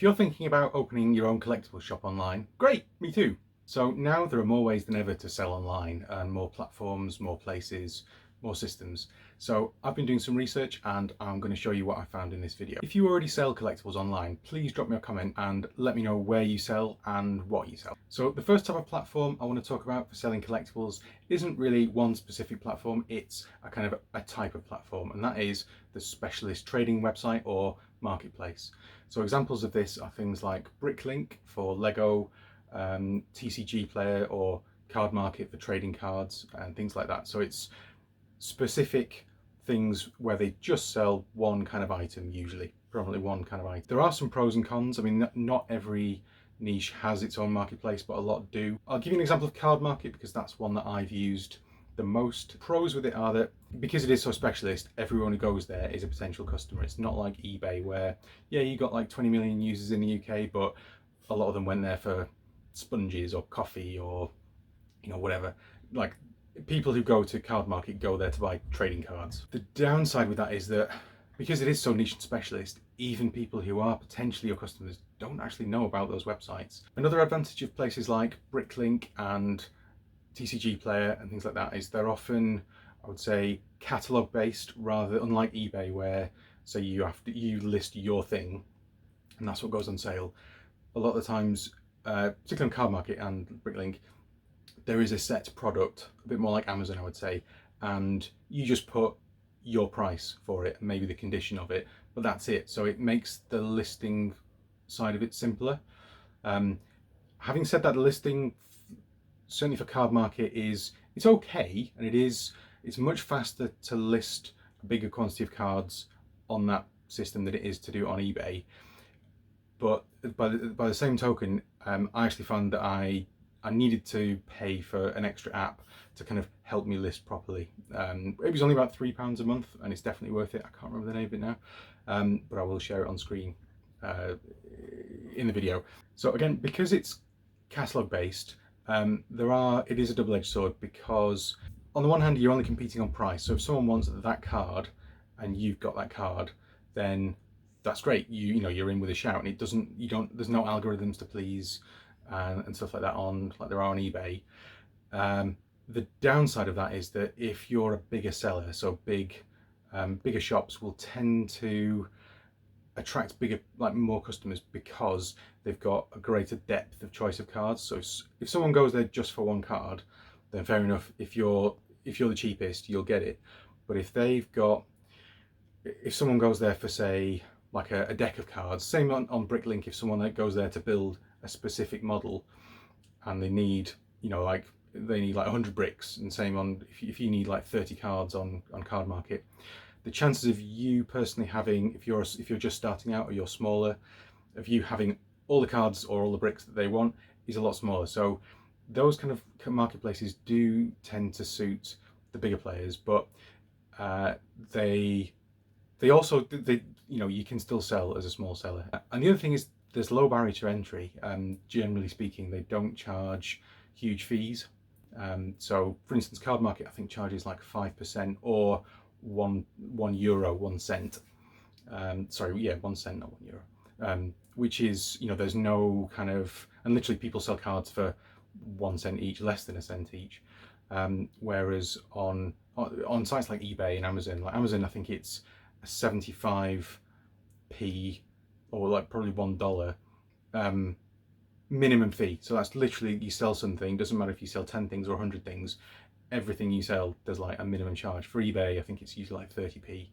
If you're thinking about opening your own collectibles shop online, great, me too. So now there are more ways than ever to sell online, and more platforms, more places, more systems. So I've been doing some research and I'm going to show you what I found in this video. If you already sell collectibles online, please drop me a comment and let me know where you sell and what you sell. So the first type of platform I want to talk about for selling collectibles isn't really one specific platform, it's a kind of a type of platform, and that is the specialist trading website or marketplace. So examples of this are things like Bricklink for Lego, TCG Player or Cardmarket for trading cards and things like that. So it's specific things where they just sell one kind of item, usually, probably one kind of item. There are some pros and cons. I mean, not every niche has its own marketplace, but a lot do. I'll give you an example of Cardmarket because that's one that I've used the most. Pros with it are that because it is so specialist, everyone who goes there is a potential customer. It's not like eBay where, yeah, you got like 20 million users in the UK, but a lot of them went there for sponges or coffee or, you know, whatever. Like, people who go to Cardmarket go there to buy trading cards. The downside with that is that because it is so niche and specialist, even people who are potentially your customers don't actually know about those websites. Another advantage of places like Bricklink and TCG Player and things like that is they're often, I would say, catalog based, rather unlike eBay where, say, you list your thing and that's what goes on sale. A lot of the times, particularly on Cardmarket and Bricklink, there is a set product, a bit more like Amazon, I would say, and you just put your price for it and maybe the condition of it, but that's it. So it makes the listing side of it simpler. Having said that, the listing, certainly for Cardmarket, it's okay, and it's much faster to list a bigger quantity of cards on that system than it is to do it on eBay. But by the same token, I actually found that I needed to pay for an extra app to kind of help me list properly. It was only about £3 a month, and it's definitely worth it. I can't remember the name of it now, but I will share it on screen in the video. So again, because it's catalog based, it is a double-edged sword, because on the one hand you're only competing on price. So if someone wants that card and you've got that card, then that's great. You know you're in with a shout, and there's no algorithms to please and stuff like that like there are on eBay. The downside of that is that if you're a bigger seller, so bigger shops will tend to attract more customers because they've got a greater depth of choice of cards. So if someone goes there just for one card, then fair enough. If you're the cheapest, you'll get it. But if someone goes there for, say, like a deck of cards, same on Bricklink, if someone goes there to build a specific model and they need, like 100 bricks, and same on if you need like 30 cards on Cardmarket, the chances of you personally having, if you're just starting out or you're smaller, of you having all the cards or all the bricks that they want is a lot smaller. So those kind of marketplaces do tend to suit the bigger players, but they also, you can still sell as a small seller. And the other thing is there's low barrier to entry. Generally speaking, they don't charge huge fees. So for instance, Cardmarket I think charges like 5% or €1, 1 cent. Sorry, yeah, 1 cent, not €1. Which is, there's no kind of, and literally people sell cards for 1 cent each, less than a cent each. Whereas on sites like eBay and Amazon, I think it's a 75p or like probably $1 minimum fee. So that's literally, you sell something, doesn't matter if you sell 10 things or 100 things, everything you sell there's like a minimum charge. For eBay I think it's usually like 30p.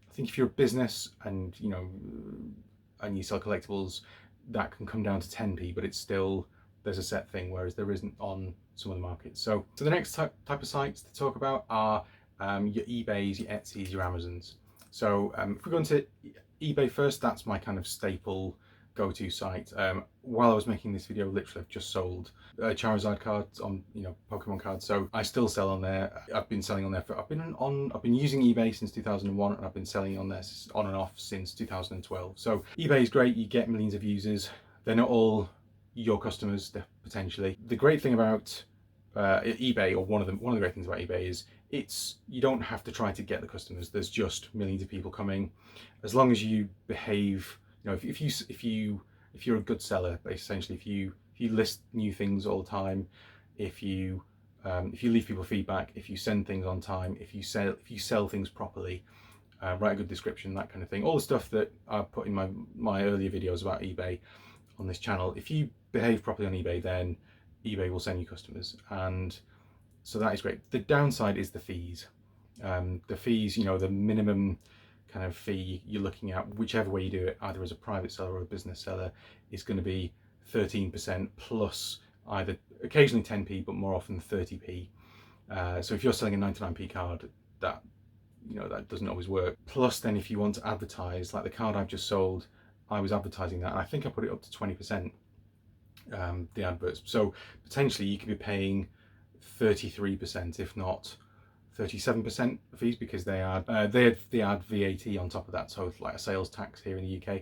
I think if you're a business and you sell collectibles, that can come down to 10p, but it's still, there's a set thing, whereas there isn't on some of the markets. So the next type of sites to talk about are your eBays, your Etsy's, your Amazons. So if we go into eBay first, that's my kind of staple go-to site. While I was making this video, literally I've just sold Charizard cards on, Pokemon cards, so I still sell on there. I've been selling on there I've been using eBay since 2001, and I've been selling on there on and off since 2012. So eBay is great, you get millions of users. They're not all your customers, potentially. The great thing about eBay, or one of the great things about eBay, is you don't have to try to get the customers. There's just millions of people coming. As long as you behave, if you you're a good seller, essentially, if you list new things all the time, if you leave people feedback, if you send things on time, if you sell things properly, write a good description, that kind of thing, all the stuff that I put in my earlier videos about eBay on this channel. If you behave properly on eBay, then eBay will send you customers, and so that is great. The downside is the fees. The fees, the minimum kind of fee you're looking at, whichever way you do it, either as a private seller or a business seller, is going to be 13% plus either occasionally 10p, but more often 30p. So if you're selling a 99p card, that doesn't always work. Plus, then if you want to advertise, like the card I've just sold, I was advertising that, and I think I put it up to 20%, the adverts. So potentially you could be paying 33%, if not 37% of fees, because they add VAT on top of that, so it's like a sales tax here in the UK.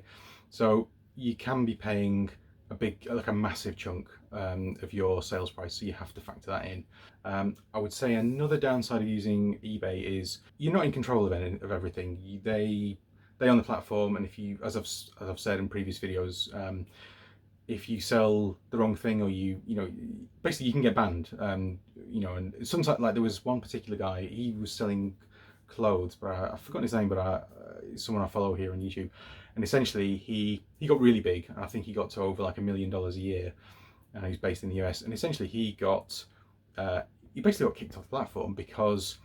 So you can be paying a massive chunk of your sales price, so you have to factor that in. I would say another downside of using eBay is you're not in control of everything. They own the platform, and if you, as I've said in previous videos, if you sell the wrong thing, or basically you can get banned. And sometimes, like there was one particular guy, he was selling clothes, but I've forgotten his name, but someone I follow here on YouTube, and essentially he got really big. I think he got to over like $1 million a year, and he's based in the US. And essentially he basically got kicked off the platform because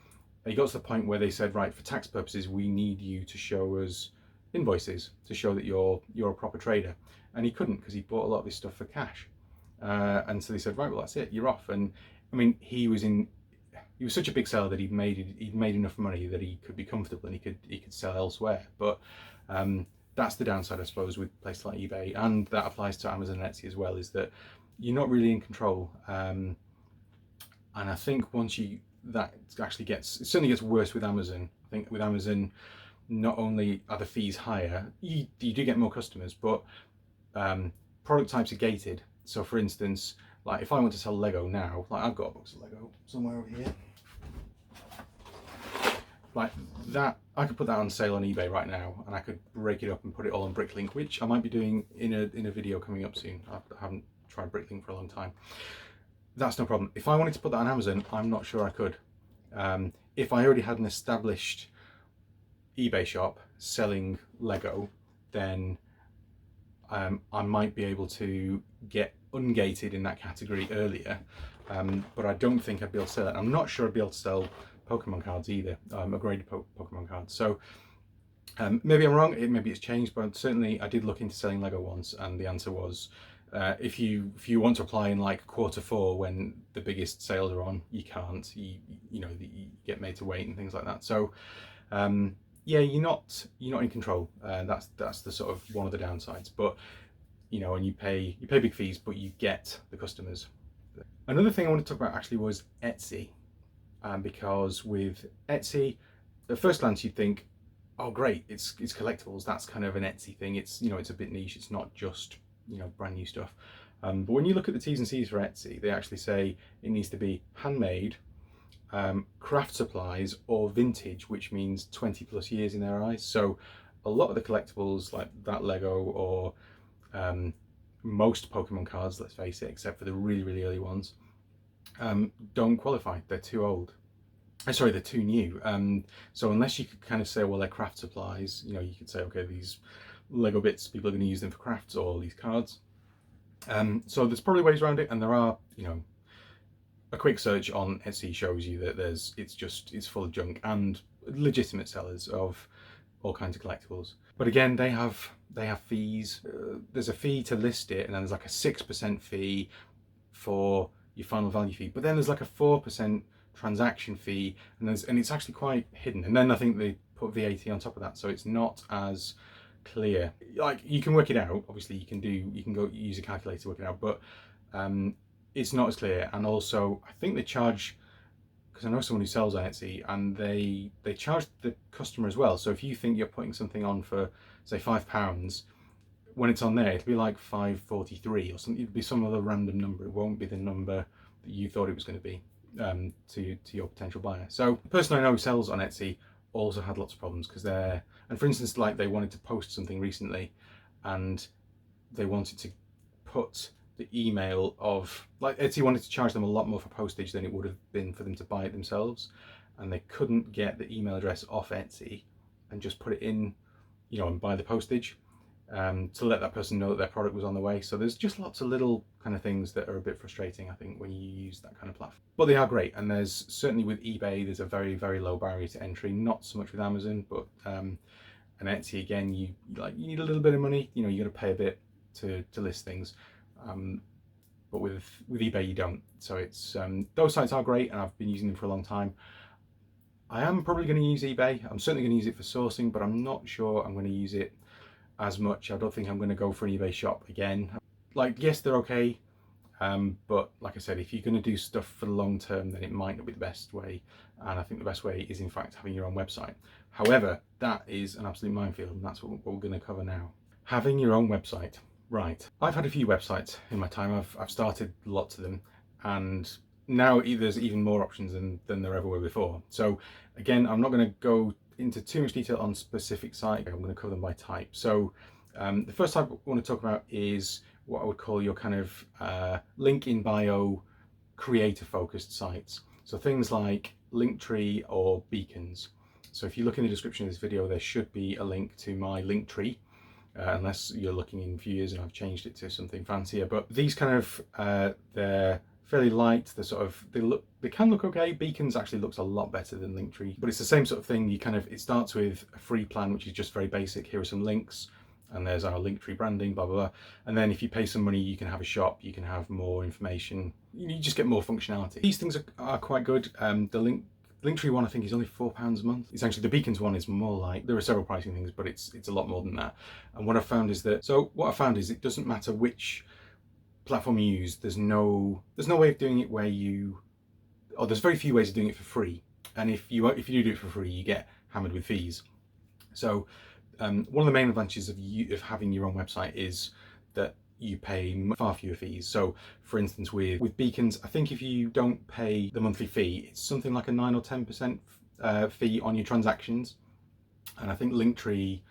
he got to the point where they said, right, for tax purposes, we need you to show us invoices to show that you're a proper trader. And he couldn't, because he bought a lot of his stuff for cash. And so they said, right, well, that's it, you're off. And I mean, he was such a big seller that he'd made enough money that he could be comfortable, and he could sell elsewhere. But that's the downside, I suppose, with places like eBay, and that applies to Amazon and Etsy as well, is that you're not really in control. And I think it certainly gets worse with Amazon. I think with Amazon, not only are the fees higher, you do get more customers, but product types are gated. So for instance, like if I want to sell Lego now, like I've got a box of Lego somewhere over here, like that, I could put that on sale on eBay right now, and I could break it up and put it all on Bricklink, which I might be doing in a video coming up soon. I haven't tried Bricklink for a long time. That's no problem. If I wanted to put that on Amazon, I'm not sure I could. If I already had an established eBay shop selling Lego, then I might be able to get ungated in that category earlier, but I don't think I'd be able to sell it. I'm not sure I'd be able to sell Pokemon cards either, graded Pokemon cards. So maybe I'm wrong, maybe it's changed, but certainly I did look into selling Lego once, and the answer was, if you want to apply in like Q4 when the biggest sales are on, you can't. You get made to wait and things like that. So yeah, you're not in control. That's the sort of one of the downsides. But and you pay big fees, but you get the customers. Another thing I want to talk about actually was Etsy, because with Etsy, at first glance you'd think, oh great, it's collectibles. That's kind of an Etsy thing. It's it's a bit niche. It's not just brand new stuff. But when you look at the T's and C's for Etsy, they actually say it needs to be handmade, craft supplies, or vintage, which means 20 plus years in their eyes. So a lot of the collectibles, like that Lego or most Pokemon cards, let's face it, except for the really, really early ones, don't qualify. They're too old. Sorry, they're too new. So unless you could kind of say, well, they're craft supplies, you could say, okay, these Lego bits, people are going to use them for crafts, or these cards. So there's probably ways around it, and there are, a quick search on Etsy shows you that it's full of junk, and legitimate sellers of all kinds of collectibles. But again, they have fees. There's a fee to list it, and then there's like a 6% fee for your final value fee. But then there's like a 4% transaction fee, and it's actually quite hidden. And then I think they put VAT on top of that, so it's not as clear. Like, you can work it out. Obviously, you can go use a calculator to work it out, but it's not as clear. And also, I think they charge, because I know someone who sells on Etsy, and they charge the customer as well. So if you think you're putting something on for, say, £5, when it's on there, it'll be like $5.43 or something. It'll be some other random number. It won't be the number that you thought it was going to be to your potential buyer. So the person I know who sells on Etsy also had lots of problems, because and for instance, like they wanted to post something recently, and they wanted to put the email of, like, Etsy wanted to charge them a lot more for postage than it would have been for them to buy it themselves, and they couldn't get the email address off Etsy and just put it in, you know, and buy the postage, to let that person know that their product was on the way. So there's just lots of little kind of things that are a bit frustrating, I think, when you use that kind of platform. But they are great, and there's certainly with eBay, there's a very, very low barrier to entry. Not so much with Amazon, but and Etsy, again, you need a little bit of money. You know, you got to pay a bit to list things, but with eBay you don't. So it's those sites are great, and I've been using them for a long time. I am probably going to use eBay. I'm certainly going to use it for sourcing, but I'm not sure I'm going to use it as much. I don't think I'm going to go for an eBay shop again. Like, yes, they're okay, but like I said, if you're going to do stuff for the long term, then it might not be the best way. And I think the best way is, in fact, having your own website. However, that is an absolute minefield, and that's what we're going to cover now. Having your own website. Right. I've had a few websites in my time. I've started lots of them, and now there's even more options than there ever were before. So again, I'm not going to go into too much detail on specific site. I'm going to cover them by type. So the first type I want to talk about is what I would call your kind of link in bio, creator focused sites. So things like Linktree or beacons. So if you look in the description of this video, there should be a link to my Linktree, unless you're looking in views and I've changed it to something fancier. But these kind of they're fairly light. They're sort of, they can look okay. Beacons actually looks a lot better than Linktree, but it's the same sort of thing. It starts with a free plan, which is just very basic. Here are some links, and there's our Linktree branding, blah blah blah. And then if you pay some money, you can have a shop, you can have more information, you just get more functionality. These things are quite good. The Linktree one, I think, is only £4 a month. It's actually, the Beacons one is more like, there are several pricing things, but it's a lot more than that. And what I found is it doesn't matter which platform you use. There's no way of doing it where there's very few ways of doing it for free. And if you do it for free, you get hammered with fees. So one of the main advantages of having your own website is that you pay far fewer fees. So for instance, with Beacons, I think if you don't pay the monthly fee, it's something like a 9 or 10% fee on your transactions. And I think Linktree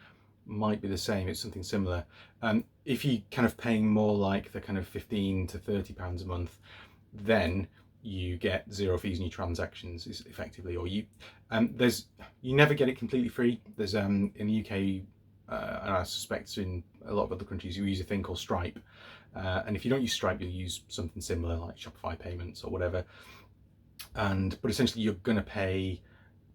might be the same. It's something similar. If you kind of paying more like the kind of £15 to £30 a month, then you get zero fees in your transactions, is effectively, or you never get it completely free. There's in the UK, and I suspect in a lot of other countries, you use a thing called Stripe, and if you don't use Stripe, you'll use something similar like Shopify payments or whatever. But essentially, you're going to pay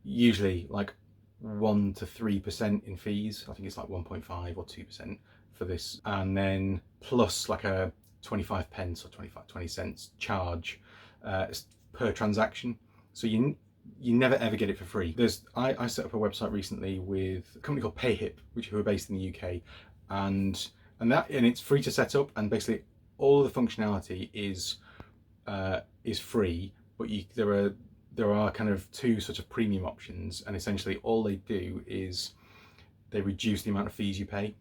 usually like 1 to 3% in fees. I think it's like 1.5 or 2% for this, and then plus like a 25 pence or 20 cents charge per transaction. So you never ever get it for free. I set up a website recently with a company called PayHip, who are based in the UK, and it's free to set up, and basically all the functionality is free, but there are kind of two sort of premium options, and essentially all they do is they reduce the amount of fees you pay.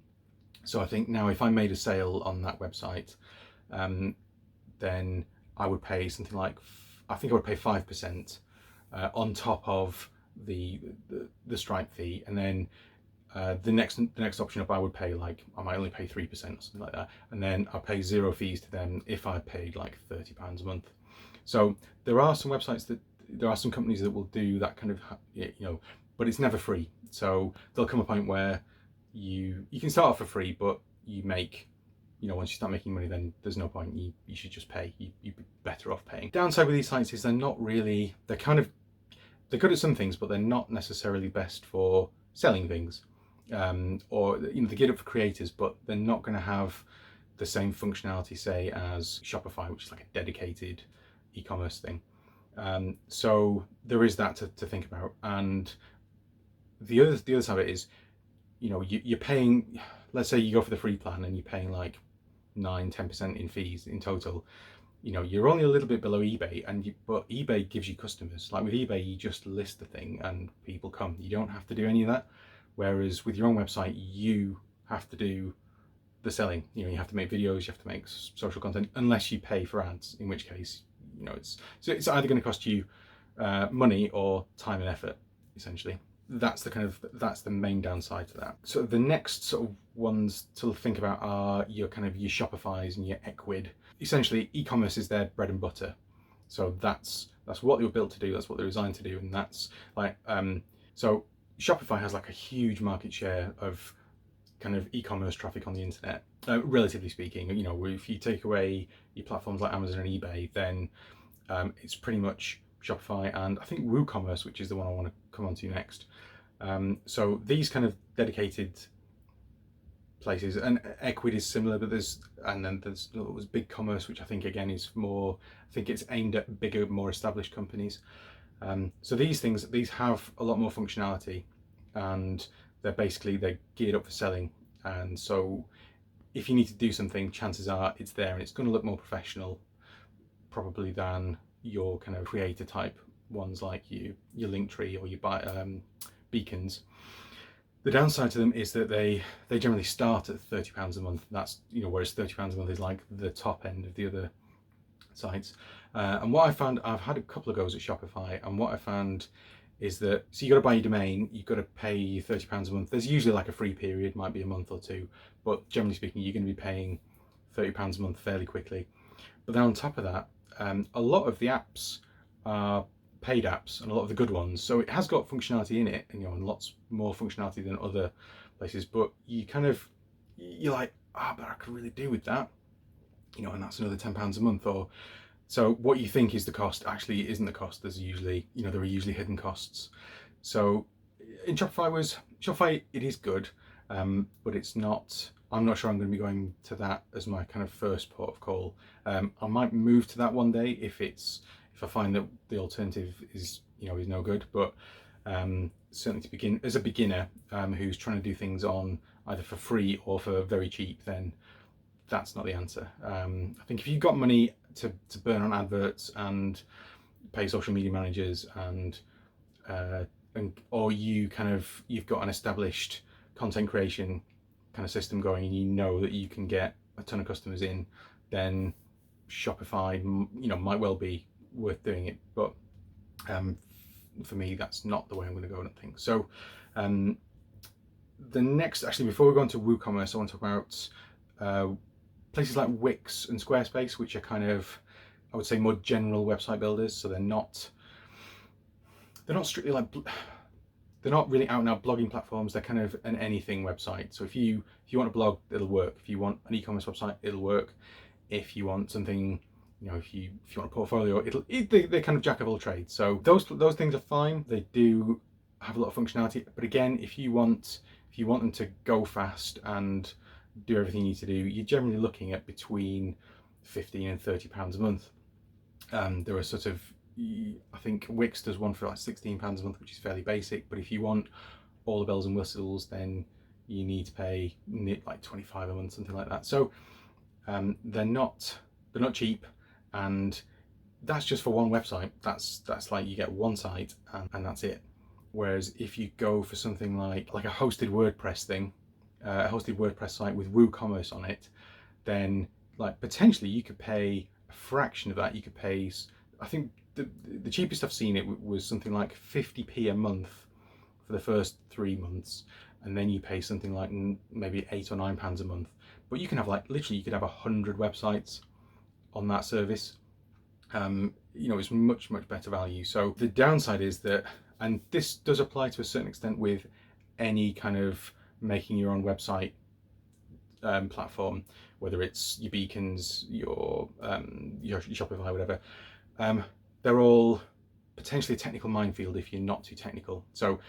So I think now if I made a sale on that website, then I would pay something like, I think I would pay 5% on top of the Stripe fee, and then the next option up, I would pay like, I might only pay 3% or something like that, and then I'll pay zero fees to them if I paid like £30 a month. So there are some companies that will do that kind of, but it's never free. So there'll come a point where you can start off for free, but you make, once you start making money, then there's no point. You should just pay. You'd be better off paying. Downside with these sites is they're good at some things, but they're not necessarily best for selling things. Or they're geared up for creators, but they're not going to have the same functionality, say, as Shopify, which is like a dedicated e-commerce thing. So there is that to think about. And the other side of it is, you're paying, let's say you go for the free plan and you're paying like 9-10% in fees in total. You're only a little bit below eBay, but eBay gives you customers. Like with eBay, you just list the thing and people come. You don't have to do any of that. Whereas with your own website, you have to do the selling. You have to make videos, you have to make social content, unless you pay for ads, in which case, it's either going to cost you money or time and effort, essentially. that's the main downside to that. So the next sort of ones to think about are your your Shopify's and your Ecwid. Essentially, e-commerce is their bread and butter. So that's what they were built to do. That's what they're designed to do, and that's like so Shopify has like a huge market share of kind of e-commerce traffic on the internet, relatively speaking. You know, if you take away your platforms like Amazon and eBay, then it's pretty much Shopify and I think WooCommerce, which is the one I want to come on to next. So these kind of dedicated places, and Ecwid is similar, but there's BigCommerce, which I think again is more, I think it's aimed at bigger, more established companies. So these have a lot more functionality, and they're geared up for selling. And so if you need to do something, chances are it's there and it's going to look more professional probably than your kind of creator type ones like your Linktree or your beacons. The downside to them is that they generally start at £30 a month. That's, you know, whereas £30 a month is like the top end of the other sites. And what I found, I've had a couple of goes at Shopify, and what I found is that, so you got to buy your domain, you've got to pay £30 a month. There's usually like a free period, might be a month or two, but generally speaking, you're going to be paying £30 a month fairly quickly. But then on top of that, a lot of the apps are paid apps, and a lot of the good ones. So it has got functionality in it, and you know, and lots more functionality than other places. But you're like, but I could really do with that, you know, and that's another £10 a month. Or so what you think is the cost actually isn't the cost. There's usually, you know, there are usually hidden costs. So in Shopify, it is good, but it's not. I'm not sure I'm going to be going to that as my kind of first port of call. I might move to that one day if I find that the alternative is, you know, is no good. But certainly to begin as a beginner who's trying to do things on either for free or for very cheap, then that's not the answer. I think if you've got money to burn on adverts and pay social media managers and or you've got an established content creation kind of system going, and you know that you can get a ton of customers in, then Shopify, you know, might well be worth doing it. But for me, that's not the way I'm going to go, I don't think. So the next, actually, before we go on to WooCommerce, I want to talk about places like Wix and Squarespace, which are kind of, I would say, more general website builders. So they're not strictly like, they're not really out and out blogging platforms. They're kind of an anything website. So if you want a blog, it'll work. If you want an e-commerce website, it'll work. If you want something, you know, if you want a portfolio, they're kind of jack of all trades. So those things are fine. They do have a lot of functionality. But again, if you want them to go fast and do everything you need to do, you're generally looking at between £15 and £30 a month. There are sort of, I think Wix does one for like £16 a month, which is fairly basic. But if you want all the bells and whistles, then you need to pay like £25 a month, something like that. So they're not cheap, and that's just for one website. That's like you get one site and that's it. Whereas if you go for something like a hosted WordPress thing, a hosted WordPress site with WooCommerce on it, then like potentially you could pay a fraction of that. You could pay, I think the cheapest I've seen it was something like 50p a month for the first 3 months, and then you pay something like maybe £8 or £9 a month. But you can have like literally, you could have 100 websites on that service. You know, it's much better value. So the downside is that, and this does apply to a certain extent with any kind of making your own website platform, whether it's your beacons, your Shopify, whatever. They're all potentially a technical minefield if you're not too technical. So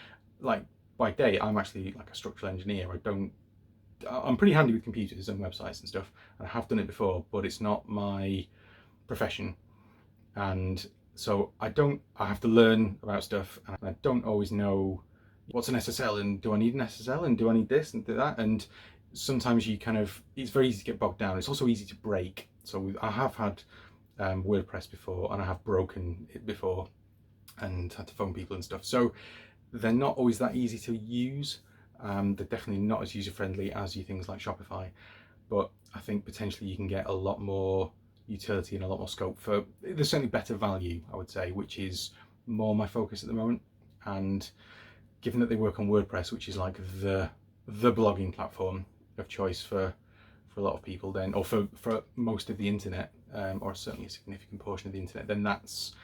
like by day, I'm actually like a structural engineer. I'm pretty handy with computers and websites and stuff, and I have done it before, but it's not my profession. And so I have to learn about stuff, and I don't always know what's an SSL, and do I need an SSL, and do I need this and do that? And sometimes it's very easy to get bogged down. It's also easy to break. So I have had WordPress before, and I have broken it before and had to phone people and stuff. So they're not always that easy to use. They're definitely not as user-friendly as things like Shopify, but I think potentially you can get a lot more utility and a lot more scope for, there's certainly better value, I would say, which is more my focus at the moment. And given that they work on WordPress, which is like the blogging platform of choice for a lot of people, then, or for most of the internet, or certainly a significant portion of the internet, then that's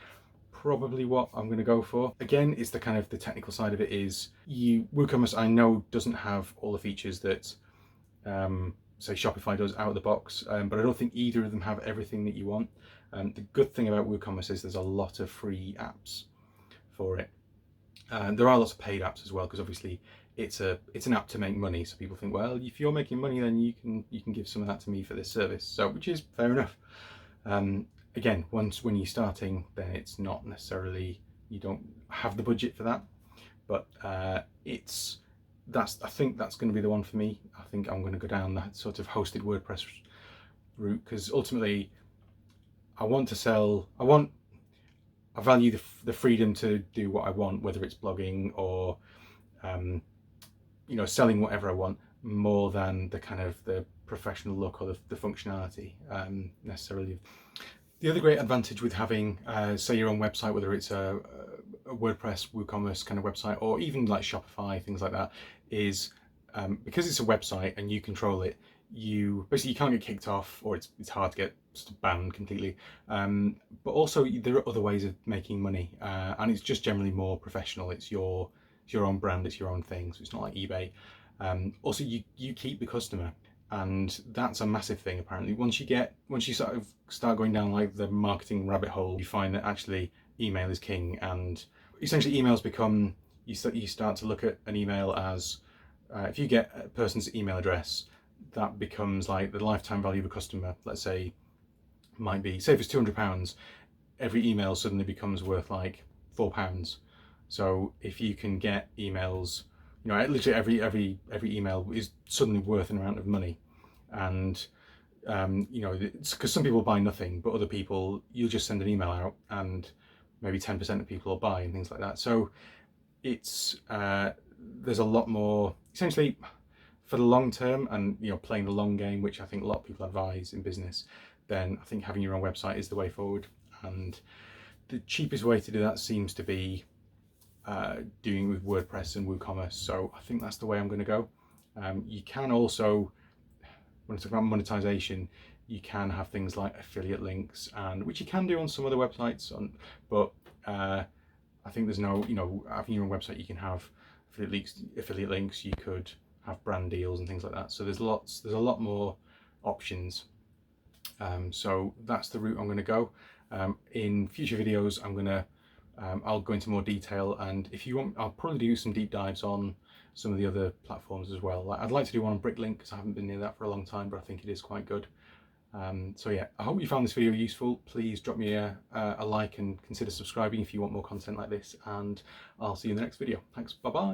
probably what I'm going to go for. Again, it's the kind of the technical side of it is WooCommerce I know doesn't have all the features that say Shopify does out of the box, but I don't think either of them have everything that you want. The good thing about WooCommerce is there's a lot of free apps for it. There are lots of paid apps as well, because obviously it's an app to make money. So people think, well, if you're making money, then you can give some of that to me for this service. So, which is fair enough. Again, when you're starting, then it's not necessarily, you don't have the budget for that. But I think that's going to be the one for me. I think I'm going to go down that sort of hosted WordPress route, because ultimately I value the freedom to do what I want, whether it's blogging or selling whatever I want, more than the kind of the professional look or the functionality necessarily. The other great advantage with having say your own website, whether it's a WordPress, WooCommerce kind of website, or even like Shopify, things like that, is because it's a website and you control it, you can't get kicked off, or it's hard to get banned completely, but also there are other ways of making money, and it's just generally more professional. It's your own brand, it's your own thing, so it's not like eBay. Also, you keep the customer, and that's a massive thing. Apparently, once you sort of start going down like the marketing rabbit hole, you find that actually email is king, and essentially emails become, you start to look at an email as if you get a person's email address, that becomes like the lifetime value of a customer. Let's say might be, say if it's £200, every email suddenly becomes worth like £4. So if you can get emails, literally every email is suddenly worth an amount of money. And it's because some people buy nothing, but other people, you'll just send an email out and maybe 10% of people will buy and things like that. So it's there's a lot more, essentially, for the long term, and playing the long game, which I think a lot of people advise in business, then I think having your own website is the way forward. And the cheapest way to do that seems to be doing with WordPress and WooCommerce. So I think that's the way I'm going to go. You can also, when I talk about monetization, you can have things like affiliate links, and which you can do on some other websites, but I think there's no, having your own website, you can have affiliate links, you could have brand deals and things like that. So there's a lot more options. So that's the route I'm going to go. In future videos, I'll go into more detail, and if you want, I'll probably do some deep dives on some of the other platforms as well. I'd like to do one on Bricklink, because I haven't been near that for a long time, but I think it is quite good. So yeah, I hope you found this video useful. Please drop me a like and consider subscribing if you want more content like this, and I'll see you in the next video. Thanks, bye bye.